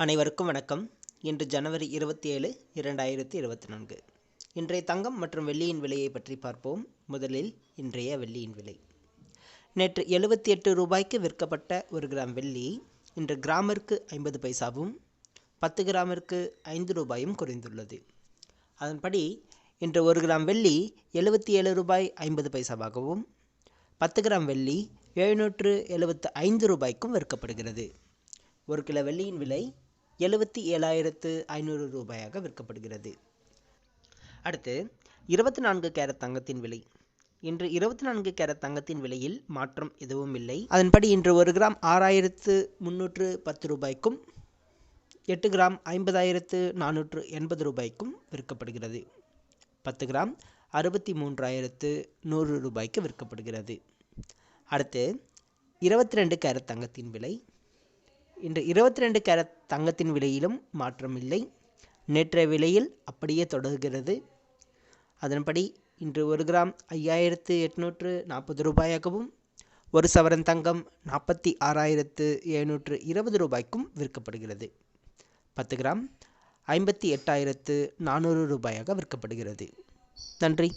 அனைவருக்கும் வணக்கம். இன்று ஜனவரி 27, 2024. இன்றைய தங்கம் மற்றும் வெள்ளியின் விலையை பற்றி பார்ப்போம். முதலில் இன்றைய வெள்ளியின் விலை. நேற்று 78 ரூபாய்க்கு விற்கப்பட்ட 1 கிராம் வெள்ளி இன்று கிராமிற்கு 50 பைசாவும் 10 கிராமிற்கு 5 ரூபாயும் குறைந்துள்ளது. அதன்படி இன்று 1 கிராம் வெள்ளி 77 ரூபாய் 50 பைசாவாகவும் 10 கிராம் வெள்ளி 775 ரூபாய்க்கும் விற்கப்படுகிறது. 1 கிலோ வெள்ளியின் விலை 77,500 ரூபாயாக விற்கப்படுகிறது. அடுத்து 24 கேரட் தங்கத்தின் விலை. இன்று 24 கேரட் தங்கத்தின் விலையில் மாற்றம் எதுவும் இல்லை. அதன்படி இன்று 1 கிராம் 6,310 ரூபாய்க்கும் 8 கிராம் 50,480 ரூபாய்க்கும் விற்கப்படுகிறது. 10 கிராம் 63,100 ரூபாய்க்கு விற்கப்படுகிறது. அடுத்து 22 கேரட் தங்கத்தின் விலை. இன்று 22 கேரட் தங்கத்தின் விலையிலும் மாற்றம் இல்லை. நேற்றைய விலையில் அப்படியே தொடர்கிறது. அதன்படி இன்று 1 கிராம் 5,840 ரூபாயாகவும் 1 சவரன் தங்கம் 46,720 ரூபாய்க்கும் விற்கப்படுகிறது. 10 கிராம் 58,400 ரூபாயாக விற்கப்படுகிறது. நன்றி.